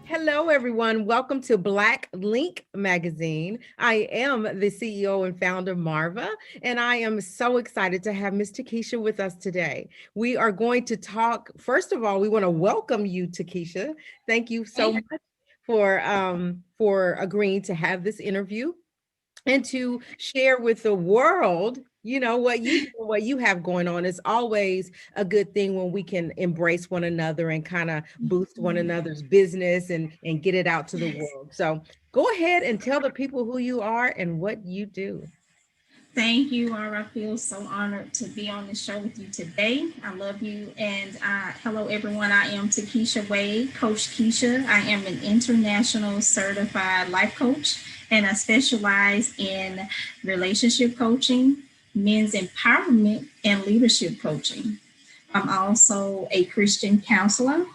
Hello, everyone. Welcome to Black Link Magazine. I am the CEO and founder, Marva, and I am so excited to have Ms. Keisha with us today. We are going to talk, first of all, we want to welcome you, Keisha. Thank you so much for agreeing to have this interview and to share with the world, what you do, what you have going on. Is always a good thing when we can embrace one another and kind of boost one another's business and get it out to the world. So go ahead and tell the people who you are and what you do. Thank you, Ara. I feel so honored to be on the show with you today. I love you. And hello, everyone. I am Keisha Wade, Coach Keisha. I am an international certified life coach, and I specialize in relationship coaching, men's empowerment, and leadership coaching. I'm also a Christian counselor.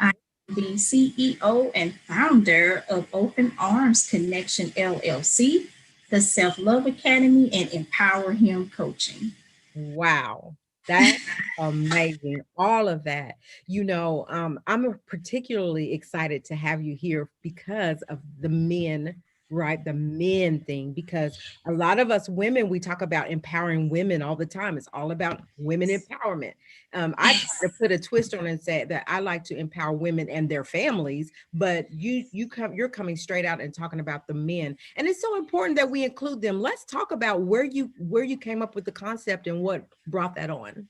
I'm the CEO and founder of Open Arms Connection LLC, the Self-Love Academy, and Empower Him Coaching. Wow. That's amazing. All of that. I'm particularly excited to have you here because of the men, right? The men thing, because a lot of us women, we talk about empowering women all the time. It's all about women empowerment. I try to put a twist on it and say that I like to empower women and their families, but you're coming straight out and talking about the men. And it's so important that we include them. Let's talk about where you came up with the concept and what brought that on.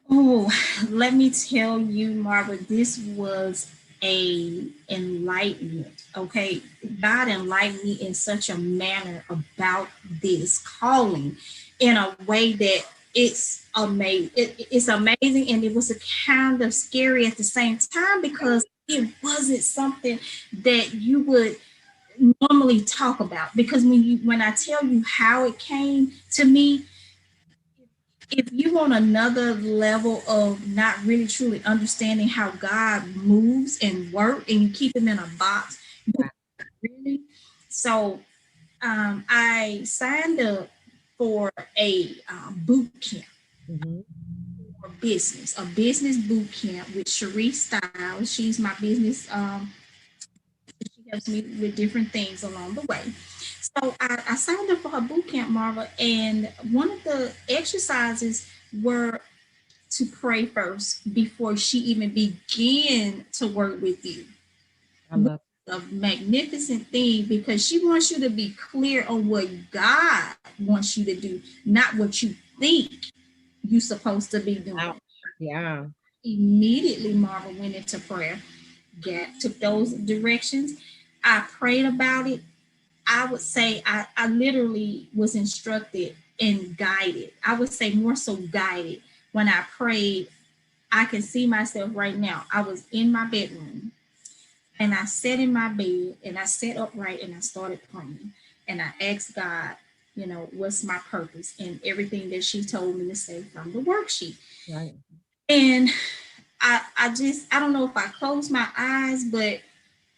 Oh, let me tell you, Marva, this was a enlightenment. Okay, God enlightened me in such a manner about this calling in a way that it's amazing. It's amazing, and it was a kind of scary at the same time because it wasn't something that you would normally talk about. Because when I tell you how it came to me, if you want another level of not really truly understanding how God moves and work, and you keep him in a box, really. So I signed up for a boot camp Mhm. for business, a business boot camp with Cherie Styles. She's my business. She helps me with different things along the way. So I signed up for her boot camp, Marva, and one of the exercises were to pray first before she even began to work with you. I love A magnificent thing because she wants you to be clear on what God wants you to do, not what you think you're supposed to be doing. that. Yeah. Immediately, Marva went into prayer, took those directions. I prayed about it. I would say I literally was instructed and guided. I would say more so guided when I prayed. I can see myself right now. I was in my bedroom and I sat in my bed and I sat upright and I started praying. And I asked God, what's my purpose and everything that she told me to say from the worksheet. Right. And I don't know if I closed my eyes, but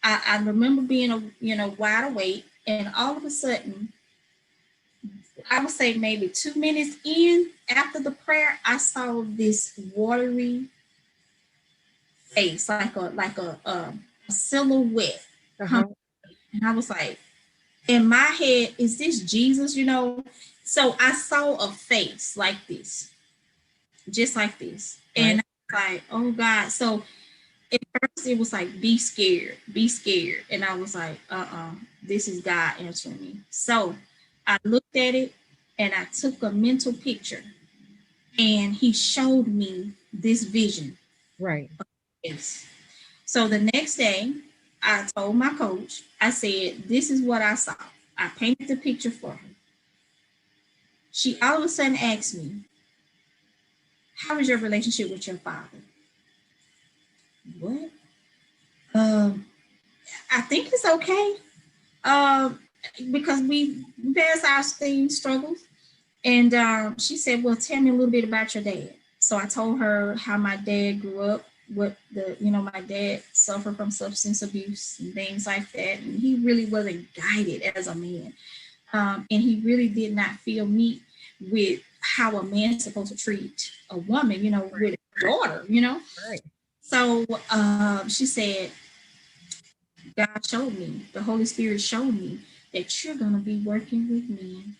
I remember being, wide awake. And all of a sudden, I would say maybe 2 minutes in after the prayer, I saw this watery face, like a silhouette. Uh-huh. And I was like, in my head, is this Jesus? So I saw a face like this, just like this. And Right. I was like, oh God. So at first it was like, be scared, be scared. And I was like, this is God answering me. So I looked at it and I took a mental picture and he showed me this vision. Right. Yes. So the next day, I told my coach, I said, this is what I saw. I painted the picture for her. She all of a sudden asked me, how is your relationship with your father? What? Um, I think it's okay. Um, because we passed our struggles. And she said, well, tell me a little bit about your dad. So I told her how my dad grew up, my dad suffered from substance abuse and things like that. And he really wasn't guided as a man. And he really did not feel me. with how a man's supposed to treat a woman, with Right. a daughter. Right. So she said, God showed me, the Holy Spirit showed me that you're going to be working with men.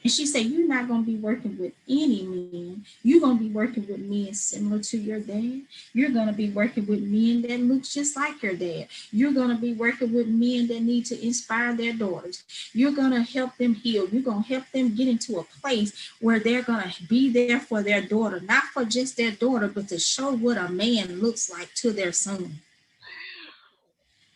And she said, you're not going to be working with any men. You're going to be working with men similar to your dad. You're going to be working with men that look just like your dad. You're going to be working with men that need to inspire their daughters. You're going to help them heal. You're going to help them get into a place where they're going to be there for their daughter, not for just their daughter, but to show what a man looks like to their son.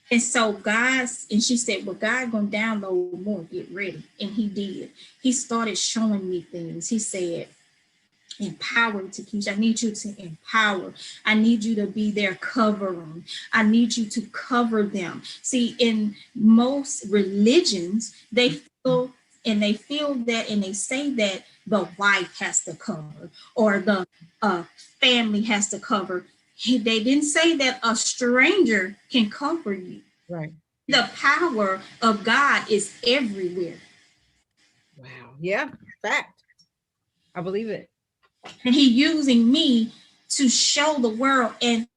And so and she said, well, God gonna download more, get ready. And he did. He started showing me things. He said, empower to Keisha. I need you to empower. I need you to be their covering. I need you to cover them. See, in most religions, they feel that and they say that the wife has to cover or the uh, family has to cover. They didn't say that a stranger can cover you. Right. The power of God is everywhere. Wow. Yeah. Fact. I believe it. And he using me to show the world and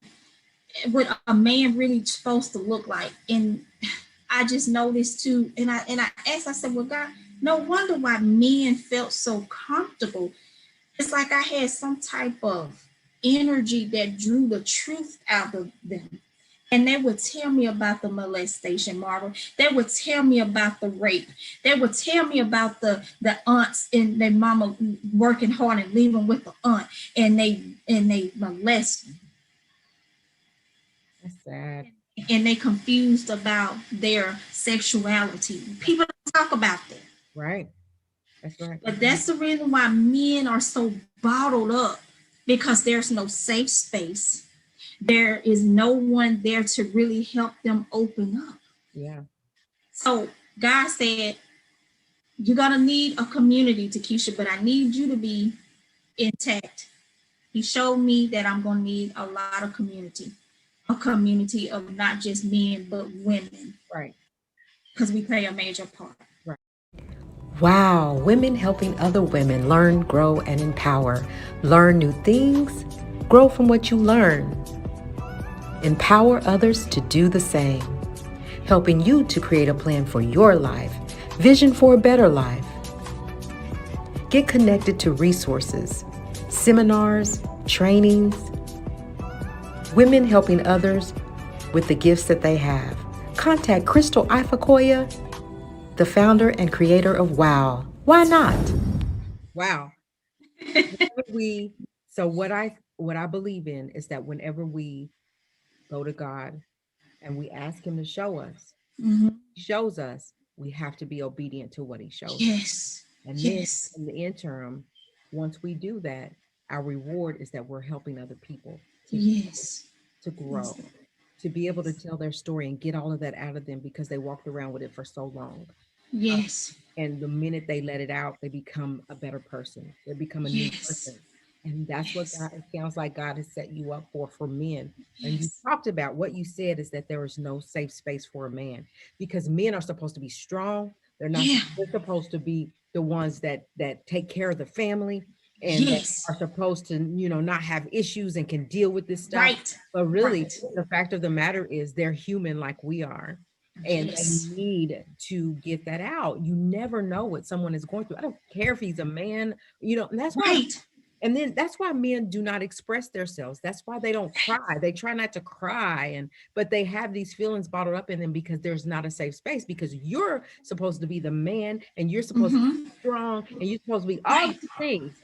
what a man really supposed to look like. And I just noticed too, and I asked, I said, well, God, no wonder why men felt so comfortable. It's like I had some type of energy that drew the truth out of them. And they would tell me about the molestation, Marvel. They would tell me about the rape. They would tell me about the aunts and their mama working hard and leaving with the aunt, and they molest That's sad. and they confused about their sexuality. People don't talk about that. Right. That's right. But that's the reason why men are so bottled up because there's no safe space. There is no one there to really help them open up. Yeah. So God said, you're gonna need a community to Keisha, but I need you to be intact. He showed me that I'm gonna need a lot of community, a community of not just men but women, Right. because we play a major part. Right. Wow, women helping other women learn, grow, and empower. Learn new things, grow from what you learn. Empower others to do the same. Helping you to create a plan for your life, vision for a better life. Get connected to resources, seminars, trainings. Women helping others with the gifts that they have. Contact Crystal Ifakoya, the founder and creator of WOW. Why not? Wow. we so what I believe in is that whenever we go to God and we ask him to show us, Mhm. he shows us, we have to be obedient to what he shows us. Yes, And then yes, in the interim, once we do that, our reward is that we're helping other people to heal, yes, to grow, to be able to tell their story and get all of that out of them because they walked around with it for so long. yes, And the minute they let it out, they become a better person. They become a new yes, person. And that's what yes, God, it sounds like God has set you up for men. And you yes. talked about what you said is that there is no safe space for a man because men are supposed to be strong. Yeah, They're supposed to be the ones that take care of the family and that yes. are supposed to, not have issues and can deal with this stuff. Right, But really, right. the fact of the matter is they're human like we are and they Yes, need to get that out. You never know what someone is going through. I don't care if he's a man, and that's why right, and then that's why men do not express themselves. That's why they don't cry. They try not to cry but they have these feelings bottled up in them because there's not a safe space because you're supposed to be the man and you're supposed to mm-hmm. be strong and you're supposed to be all Right. these things,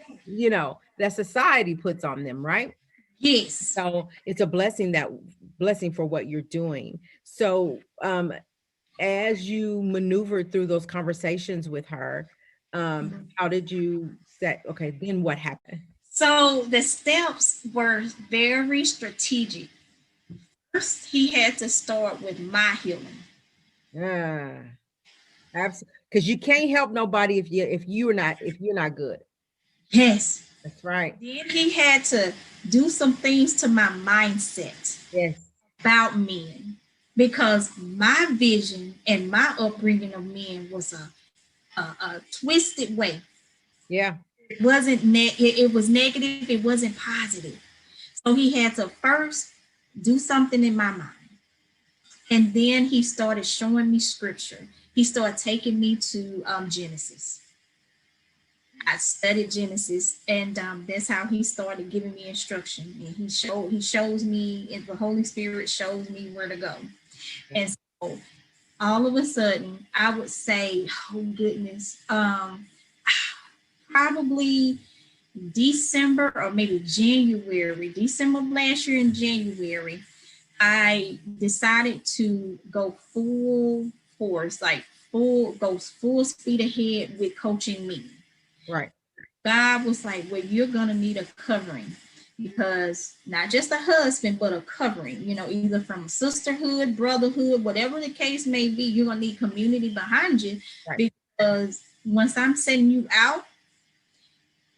that society puts on them, right? Yes. So it's a blessing for what you're doing. So as you maneuvered through those conversations with her, how did you set, okay, then what happened? So the steps were very strategic. First, he had to start with my healing. Ah, absolutely. Because you can't help nobody if you're not good. Yes. That's right. Then he had to do some things to my mindset Yes. about men because my vision and my upbringing of men was a twisted way. Yeah. It wasn't it was negative, it wasn't positive. So he had to first do something in my mind. And then he started showing me scripture. He started taking me to Genesis. I studied Genesis, and that's how he started giving me instruction. And he shows me, and the Holy Spirit shows me where to go. And so all of a sudden, I would say, oh goodness, probably December or maybe January, December of last year in January, I decided to go full force, like full speed ahead with coaching me. Right. God was like, well, you're gonna need a covering, because not just a husband, but a covering, either from sisterhood, brotherhood, whatever the case may be, you're gonna need community behind you. Right. Because once I'm sending you out,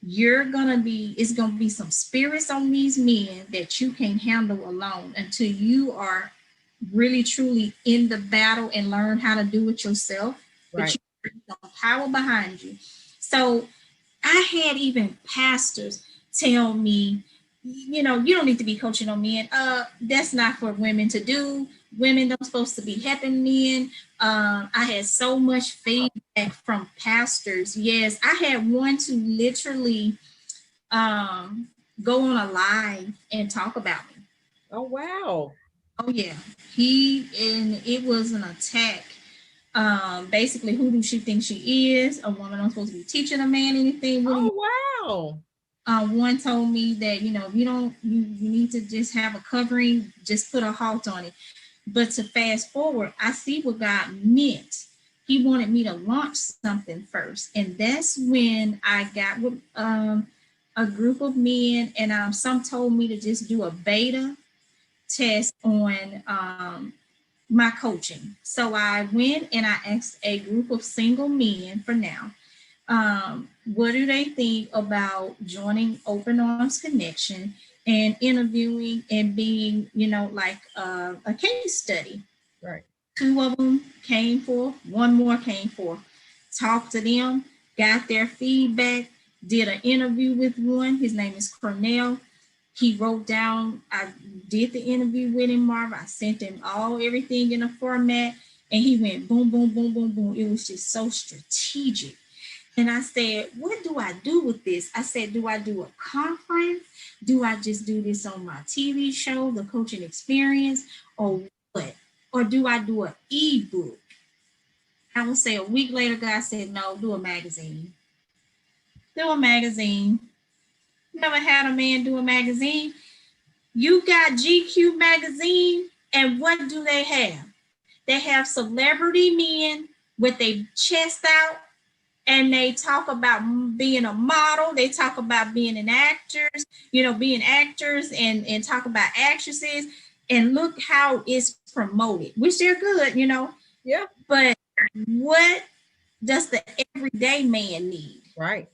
it's gonna be some spirits on these men that you can't handle alone until you are really truly in the battle and learn how to do it yourself. But Right. you need some power behind you. So I had even pastors tell me, you don't need to be coaching on men. That's not for women to do. Women don't supposed to be helping men. I had so much feedback from pastors. Yes, I had one to literally go on a live and talk about me. Oh, wow. Oh yeah, and it was an attack. Basically, who do she think she is? A woman not supposed to be teaching a man anything. What do you Oh, wow. One told me that if you don't you need to just have a covering, just put a halt on it. But to fast forward, I see what God meant. He wanted me to launch something first, and that's when I got with a group of men, and some told me to just do a beta test on my coaching. So I went and I asked a group of single men for now, what do they think about joining Open Arms Connection and interviewing and being, like a case study? Right. Two of them came forth, one more came forth. Talked to them, got their feedback, did an interview with one. His name is Cornell. He wrote down, I did the interview with him, Marv. I sent him everything in a format, and he went boom, boom, boom, boom, boom. It was just so strategic. And I said, what do I do with this? I said, do I do a conference? Do I just do this on my TV show, the coaching experience, or what? Or do I do an ebook? I would say a week later, God said, no, do a magazine. Do a magazine. Never had a man do a magazine. You got GQ magazine, and what do they have? They have celebrity men with their chest out, and they talk about being a model. They talk about being being actors and talk about actresses. And look how it's promoted, which they're good, Yeah. But what does the everyday man need? Right.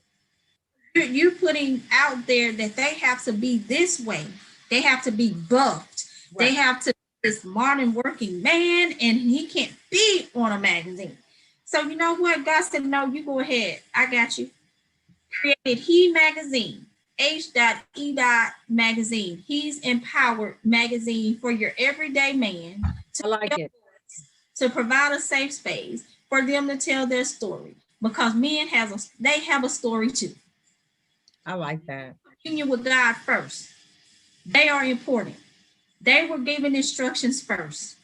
You're putting out there that they have to be this way. They have to be buffed. Right. They have to be this modern working man, and he can't be on a magazine. So you know what? God said, no, you go ahead. I got you. Created He Magazine, H.E. Magazine. He's Empowered Magazine for your everyday man. I like it. To provide a safe space for them to tell their story. Because men have a story too. I like that. Union with God first. They are important. They were given instructions first.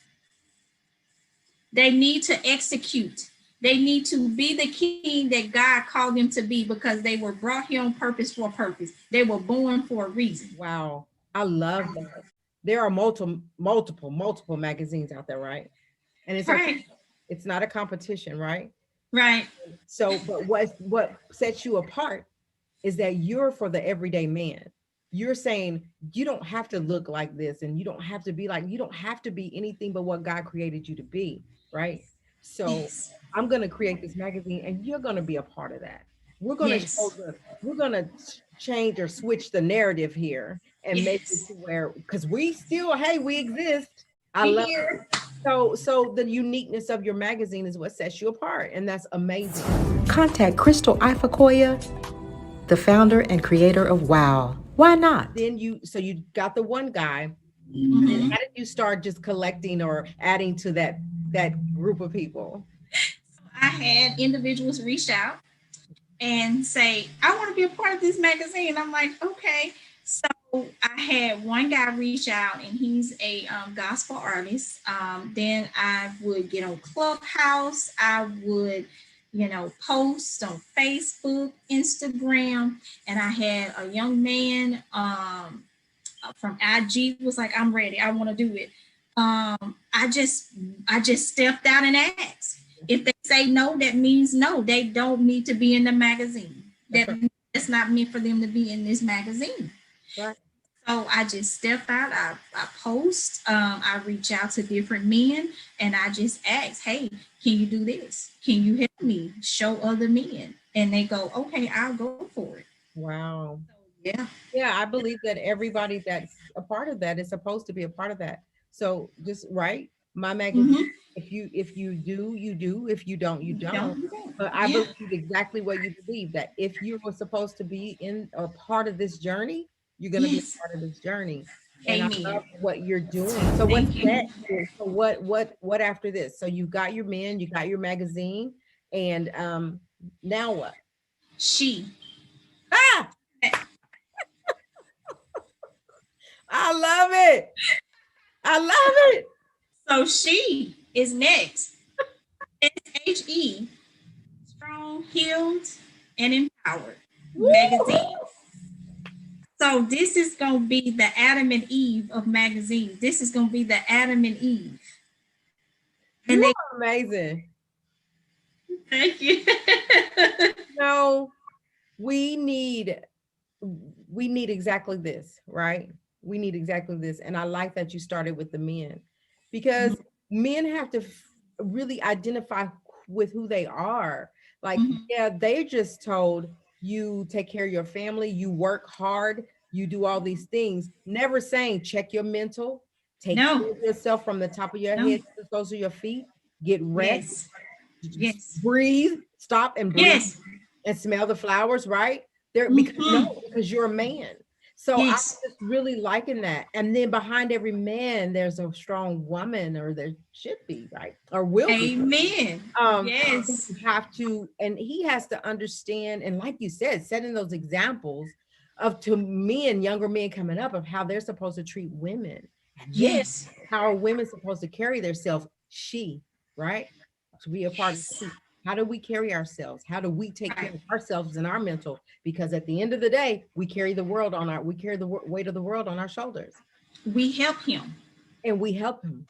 They need to execute. They need to be the king that God called them to be, because they were brought here on purpose for a purpose. They were born for a reason. Wow. I love that. There are multiple magazines out there, right? And it's right. Okay. It's not a competition, right? Right. So, but what sets you apart is that you're for the everyday man. You're saying you don't have to look like this, and you don't have to be anything but what God created you to be, right? So yes. I'm going to create this magazine, and you're going to be a part of that. We're going to change or switch the narrative here and make it to where, because we exist. I love it. So the uniqueness of your magazine is what sets you apart, and that's amazing. Contact Crystal Ifakoya the founder and creator of Wow. Why not? Then you got the one guy, and Mhm. how did you start just collecting or adding to that group of people? I had individuals reach out and say, I want to be a part of this magazine. I'm like, okay. So I had one guy reach out, and he's a gospel artist. Then I would get on Clubhouse. I would, post on Facebook, Instagram, and I had a young man from IG was like, I'm ready. I want to do it. I just stepped out and asked. If they say no, that means no. They don't need to be in the magazine. That's right. That's not meant for them to be in this magazine. Right. So I just step out. I post. I reach out to different men, and I just ask, "Hey, can you do this? Can you help me show other men?" And they go, "Okay, I'll go for it." Wow. Yeah. Yeah, I believe that everybody that's a part of that is supposed to be a part of that. So just right, my magazine. Mm-hmm. If you do, you do. If you don't, you don't. Don't you don't? But I Yeah. believe exactly what you believe, that if you were supposed to be in a part of this journey, you're going to be Yes. a part of this journey. And I Amen. love what you're doing. So what's Thank you. next? So what after this? So you got your men, you got your magazine, and now what? She. Ah, I love it. I love it. So she is next. SHE, Strong, Healed, and Empowered magazine. Woo! So this is gonna be the Adam and Eve of magazines. This is gonna be the Adam and Eve. And You they are amazing. thank you. No, we need we need exactly this, right? We need exactly this. And I like that you started with the men, because men have to really identify with who they are. Like, Mhm. yeah, they just told you take care of your family, you work hard, you do all these things, never saying check your mental, take care No, of yourself from the top of your no. head to the soles of your feet, get rest, Yes. Yes. breathe, stop and breathe Yes. and smell the flowers, right? There, because no, Mm-hmm. because you're a man. So I'm Yes. just really liking that. And then behind every man, there's a strong woman, or there should be, right? Or will be. Amen. I think Yes. you have to, and he has to understand, and like you said, setting those examples of to men, younger men coming up, of how they're supposed to treat women. And then Yes. how are women supposed to carry themselves? She, right? To be a part of Yes. she. How do we carry ourselves? How do we take care Right. of ourselves and our mental? Because at the end of the day, we carry the weight of the world on our shoulders, We help him. and we help him.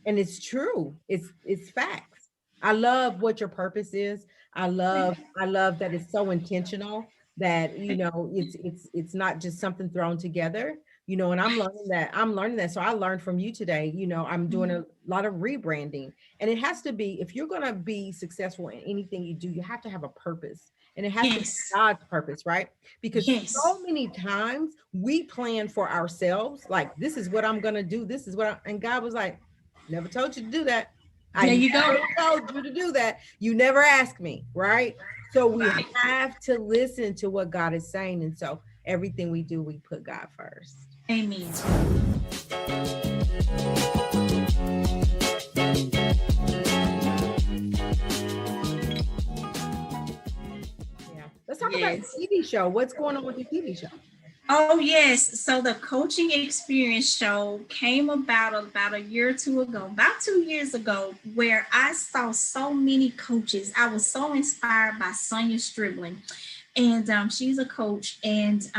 And it's true. It's facts. I love what your purpose is. I love that it's so intentional, that it's not just something thrown together, and I'm learning that. So I learned from you today. I'm doing a lot of rebranding, and it has to be, if you're going to be successful in anything you do, you have to have a purpose, and it has to be Yes. God's purpose, right? Because Yes. so many times we plan for ourselves, like, this is what I'm going to do, and God was like, never told you to do that. I There you go. never told you to do that. You never asked me, right? So we Right. have to listen to what God is saying. And so everything we do, we put God first. Amen. Yeah. Let's talk about Yes. the TV show. What's going on with your TV show? Oh yes. So the coaching experience show came about a year or two ago, about 2 years ago, where I saw so many coaches. I was so inspired by Sonia Stribling, and she's a coach, and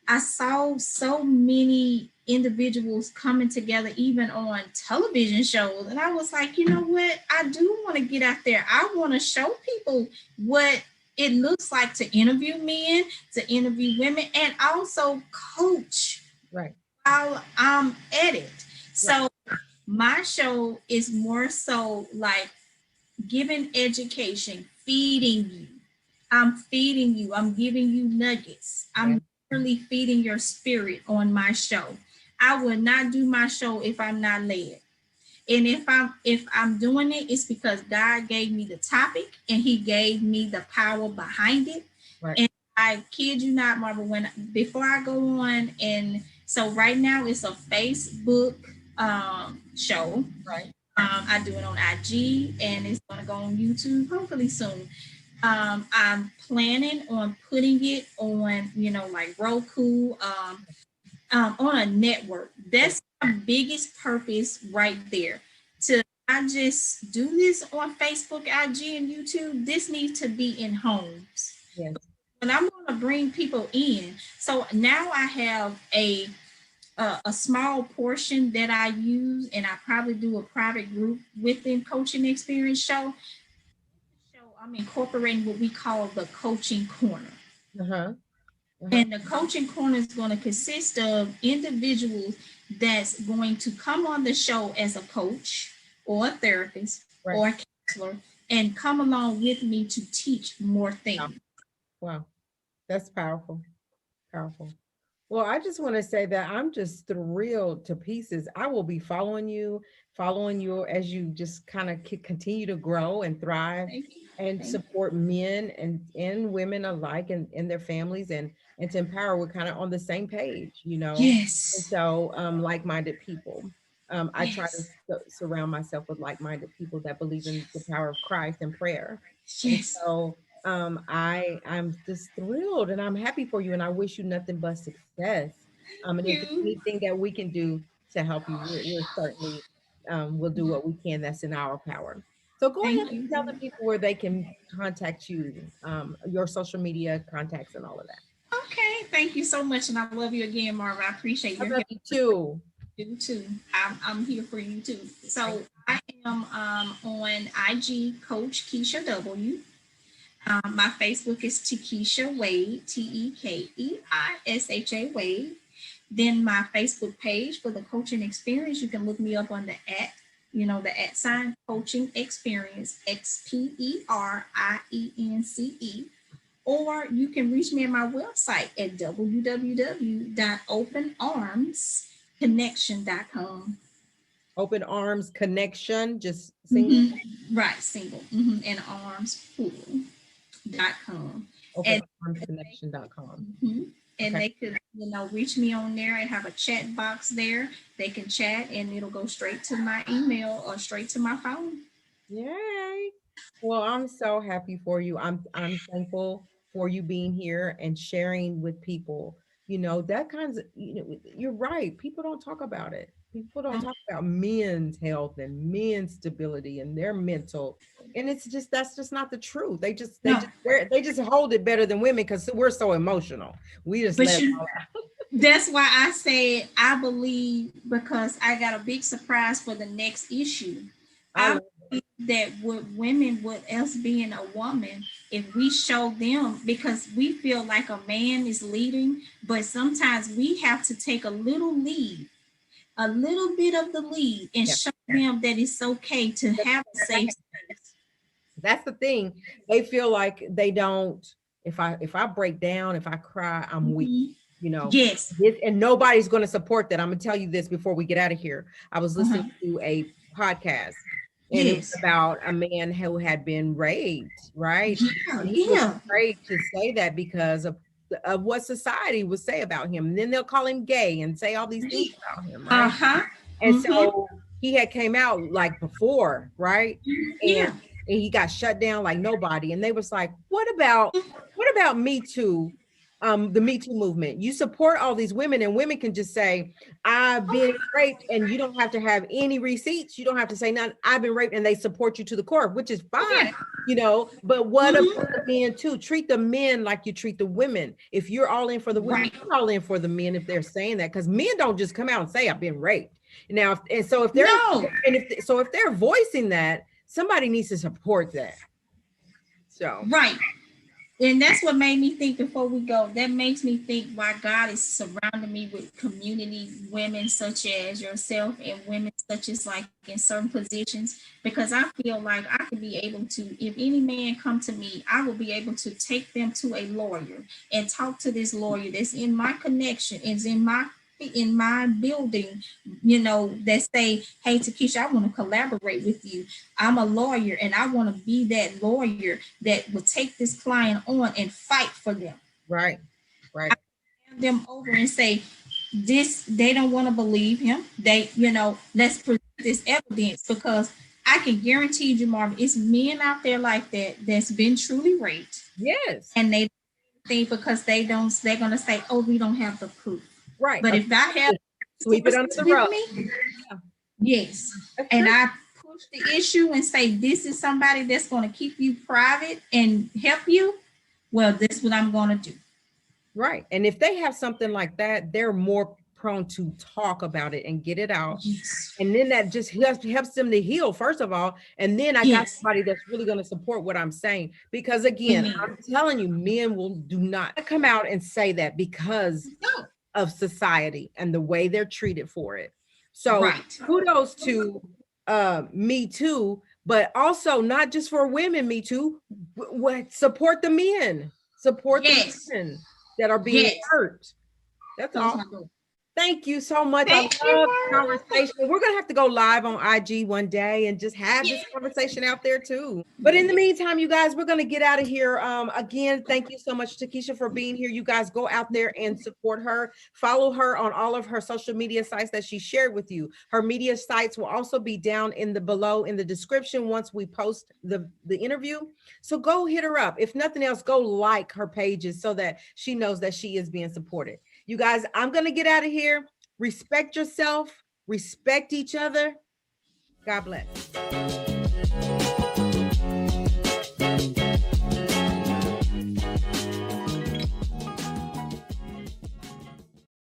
I saw so many individuals coming together, even on television shows, and I was like, you know what? I do want to get out there. I want to show people what it looks like to interview men, to interview women, and also coach Right. while I'm at it. Right. So my show is more so like giving education, feeding you. I'm feeding you. I'm giving you nuggets. Yeah. I'm literally feeding your spirit on my show. I will not do my show if I'm not led. And if I'm doing it, it's because God gave me the topic and He gave me the power behind it. Right. And I kid you not, Marva, when before I go on, and so right now it's a Facebook show. Right. I do it on IG and it's gonna go on YouTube hopefully soon. I'm planning on putting it on, like Roku, on a network. That's my biggest purpose right there. To not just do this on Facebook, IG, and YouTube. This needs to be in homes. Yes. And I'm going to bring people in. So now I have a small portion that I use, and I probably do a private group within Coaching Experience Show. So I'm incorporating what we call the coaching corner. Uh-huh. Uh-huh. And the coaching corner is going to consist of individuals that's going to come on the show as a coach or a therapist Right. or a counselor and come along with me to teach more Wow. things. Wow. That's powerful. Powerful. Well, I just want to say that I'm just thrilled to pieces. I will be following you as you just kind of continue to grow and thrive Thank you. and Thank you. support men and women alike and their families and to empower. We're kind of on the same page, you know. And Yes. so like-minded people. I try to Yes. surround myself with like-minded people that believe in the power of Christ and prayer. And Yes. so I'm just thrilled and I'm happy for you and I wish you nothing but success. And if there's You. anything that we can do to help you, we're certainly we'll do what we can that's in our power. So go ahead Thank and you. tell the people where they can contact you, your social media contacts and all of that. Okay. Thank you so much. And I love you again, Marva. I appreciate I your love help. you too. You too. I'm here for you too. Thank So I am on IG Coach Keisha W. My Facebook is Keisha Wade, Tekeisha Wade. Then my Facebook page for the coaching experience, you can look me up on the at, the at sign coaching experience, XPERIENCE. Or you can reach me at my website at www.openarmsconnection.com. Open Arms Connection, just single. Right, single. And arms pool.com. And OpenArmsConnection.com. Mhm. And Okay. they could, reach me on there and have a chat box there. They can chat and it'll go straight to my email or straight to my phone. Yay. Well, I'm so happy for you. I'm thankful for you being here and sharing with people. You know, that kinds of, you're right. People don't talk about it. People don't talk about men's health and men's stability and their mental. And it's just that's just not the truth. No, They just hold it better than women because we're so emotional. We just but let it all out. that's why I say I believe because I got a big surprise for the next issue. I I love believe that with women, with us being a woman, if we show them, because we feel like a man is leading, but sometimes we have to take a little lead, a little bit of the lead, and yeah. show them that it's okay to have a safe space. That's the thing. They feel like they don't, if I break down, if I cry, I'm weak, Mhm. you know. Yes. This, and nobody's going to support that. I'm gonna tell you this before we get out of here. I was listening Uh-huh. to a podcast and it was Yes. about a man who had been raped, right? Yeah. And he was Yeah. afraid to say that because of what society would say about him. And then they'll call him gay and say all these things about him, right? Uh-huh. And Mm-hmm. so he had came out like before, right? And Yeah. he got shut down like nobody. And they was like, what about Me Too? The Me Too movement. You support all these women, and women can just say, I've been raped, and you don't have to have any receipts. You don't have to say nothing. I've been raped, and they support you to the core, which is fine, Yeah. But what about Mm-hmm. the men too? Treat the men like you treat the women. If you're all in for the women, Right. you're all in for the men if they're saying that, because men don't just come out and say I've been raped. Now, if they're No. if they're voicing that, somebody needs to support that. So Right. And that's what made me think before we go. That makes me think why God is surrounding me with community women such as yourself and women such as like in certain positions. Because I feel like I could be able to, if any man come to me, I will be able to take them to a lawyer and talk to this lawyer that's in my connection, is in my building, that say, hey Takesha, I want to collaborate with you. I'm a lawyer and I want to be that lawyer that will take this client on and fight for them. Right. Right. Have them over and say, this, they don't want to believe him. They, let's present this evidence, because I can guarantee you, Marvin, it's men out there like that that's been truly raped, Yes. and they think because they're gonna say, oh, we don't have the proof. Right. But if I have Sweep it under sources the with rug. me, Yeah, yes, that's and true. I push the issue and say this is somebody that's going to keep you private and help you, well, this is what I'm going to do. Right. And if they have something like that, they're more prone to talk about it and get it out. Yes, And then that just helps them to heal, first of all. And then I got yes, somebody that's really going to support what I'm saying. Because again, amen. I'm telling you, men will do not come out and say that because No, of society and the way they're treated for it. So right. kudos to Me Too, but also not just for women, Me Too, what support the men, support the Yes, men that are being yes. hurt. That's Close my awesome. door. Thank you so much. I Thank you, love the Marvin. conversation. We're gonna have to go live on IG one day and just have this Yes, conversation out there too. But in the meantime, you guys, we're gonna get out of here. Again, thank you so much to Keisha for being here. You guys go out there and support her. Follow her on all of her social media sites that she shared with you. Her media sites will also be down in the below in the description once we post the interview. So go hit her up. If nothing else, go like her pages so that she knows that she is being supported. You guys, I'm going to get out of here. Respect yourself, respect each other. God bless.